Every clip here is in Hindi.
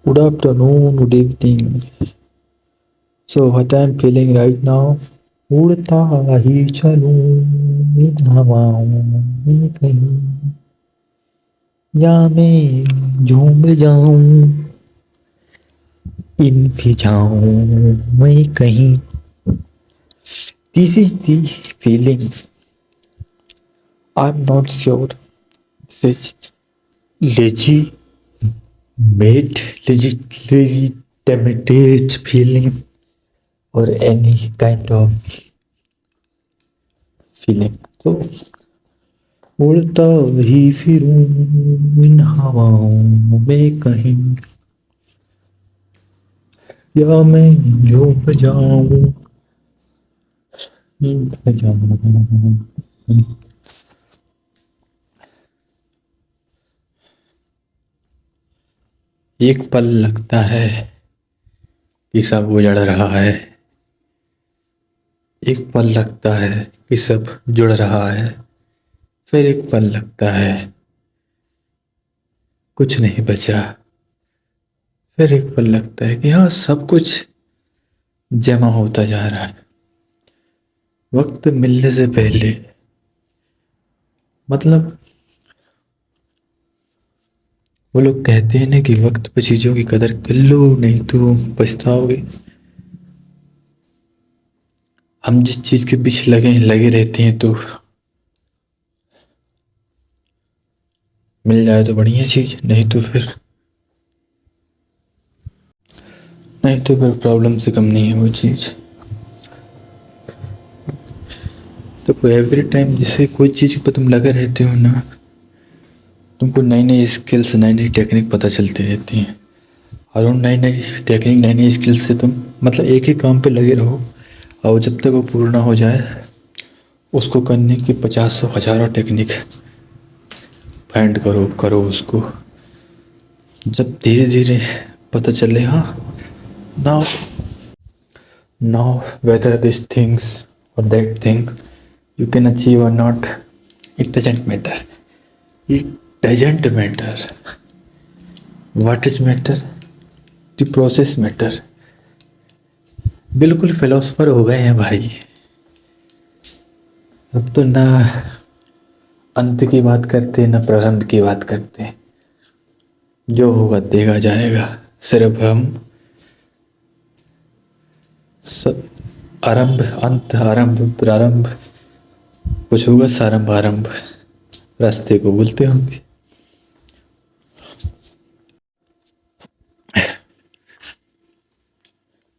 Good afternoon, good evening. So what I'm feeling right now, उड़ता ही चलूं इन हवाओं में कहीं, या मैं झूम जाऊं इन फिजाओं में कहीं. This is the feeling. I'm not sure. This is legit, legitimate feeling or any kind of feeling. So उड़ता ही फिरूं इन हवाओं में कहीं, या मैं झूम जाऊं इन फिजाओं. एक पल लगता है कि सब उजड़ रहा है, एक पल लगता है कि सब जुड़ रहा है, फिर एक पल लगता है कुछ नहीं बचा, फिर एक पल लगता है कि हाँ सब कुछ जमा होता जा रहा है. वक्त मिलने से पहले, मतलब वो लोग कहते हैं ना कि वक्त पे चीज़ों की कदर कर लो, नहीं तो पछताओगे. हम जिस चीज़ के पीछे लगे रहते हैं तो मिल जाए तो बढ़िया चीज़, नहीं तो फिर प्रॉब्लम से कम नहीं है वो चीज़. तो एवरी टाइम जैसे कोई चीज़ पर तुम लगे रहते हो ना, तुमको नई नई स्किल्स, नई नई टेक्निक पता चलती रहती हैं. और उन नई नई टेक्निक, नई नई स्किल्स से तुम मतलब एक ही काम पे लगे रहो, और जब तक वो पूर्ण ना हो जाए उसको करने की 50 हज़ारों टेक्निक फाइंड करो उसको. जब धीरे धीरे पता चले, हाँ now whether these things or that thing you can achieve or not, it doesn't matter. What is matter? The process matter. बिल्कुल फिलोसफर हो गए हैं भाई. अब तो ना अंत की बात करते, ना प्रारंभ की बात करते. जो होगा देखा जाएगा. सिर्फ हम आरंभ, अंत, आरंभ, प्रारंभ, कुछ होगा सारंभ आरंभ, रास्ते को बोलते होंगे.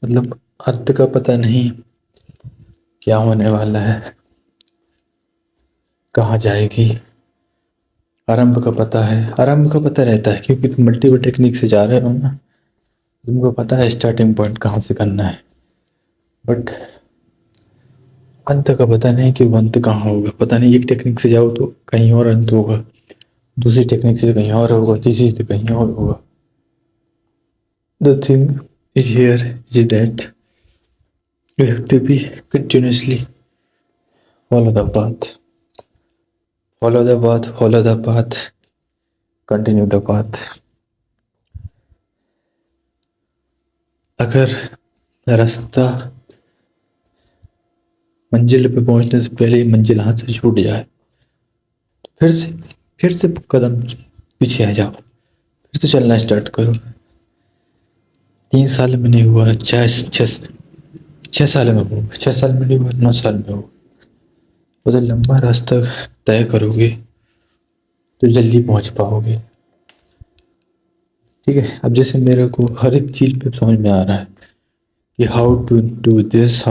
मतलब अर्थ का पता नहीं क्या होने वाला है, कहाँ जाएगी. आरंभ का पता है, आरंभ का पता रहता है क्योंकि तुम मल्टीपल टेक्निक से जा रहे हो ना, तुमको पता है स्टार्टिंग पॉइंट कहाँ से करना है. बट अंत का पता नहीं कि वो अंत कहाँ होगा. पता नहीं, एक टेक्निक से जाओ तो कहीं और अंत होगा, दूसरी टेक्निक से कहीं और होगा, तीसरी से कहीं और होगा. The thing is here is that you have to be continuously follow the path, continue the path. अगर रास्ता मंजिल पे पहुंचने से पहले ही मंजिल हाथ से छूट जाए तो फिर से कदम पीछे आ जाओ, फिर से चलना स्टार्ट करो. 3 साल में नहीं हुआ, 6 साल में होगा, 6 साल में नहीं हुआ, 9 साल में होगा. तो लंबा रास्ता तय करोगे तो जल्दी पहुंच पाओगे. ठीक है. अब जैसे मेरे को हर एक चीज़ पे समझ में आ रहा है कि हाउ टू डू दिस.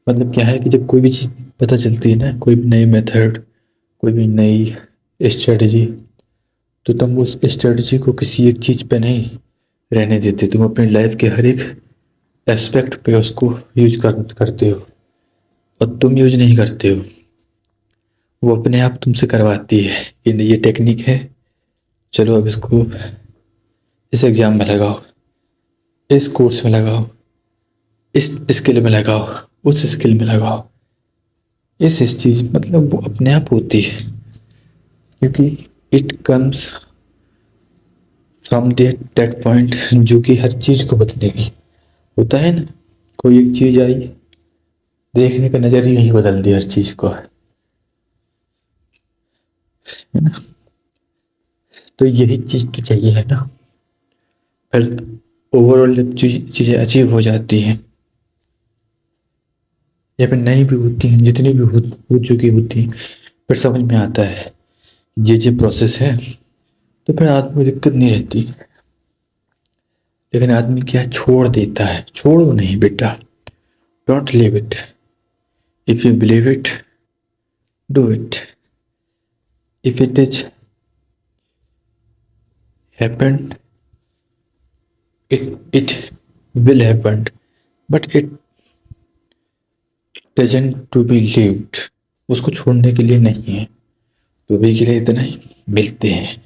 मतलब क्या है कि जब कोई भी चीज़ पता चलती है ना, कोई भी नई मेथड, कोई भी नई स्ट्रेटजी, तो तुम उस स्ट्रेटजी को किसी एक चीज़ पे नहीं रहने देते. तुम अपनी लाइफ के हर एक एस्पेक्ट पे उसको यूज करते हो. और तुम यूज नहीं करते हो, वो अपने आप तुमसे करवाती है कि ये टेक्निक है, चलो अब इसको इस एग्ज़ाम में लगाओ, इस कोर्स में लगाओ, इस स्किल में लगाओ, उस स्किल में लगाओ. इस चीज़ मतलब वो अपने आप होती है क्योंकि it comes from that point जो कि हर चीज को बदलेगी। होता है ना, कोई एक चीज आई, देखने का नजरिया ही बदल दिया हर चीज को, है ना। तो यही चीज तो चाहिए, है ना। फिर ओवरऑल जब चीजें अचीव हो जाती हैं या फिर नई भी होती हैं, जितनी भी हो चुकी होती हैं, फिर समझ में आता है ये प्रोसेस है, तो फिर आदमी को दिक्कत नहीं रहती। लेकिन आदमी क्या छोड़ देता है, छोड़ो नहीं बेटा, don't leave it, if you believe it do it, if it is happen it will happen, but it doesn't to be lived। उसको छोड़ने के लिए नहीं है। तो अभी के लिए इतना ही, मिलते हैं।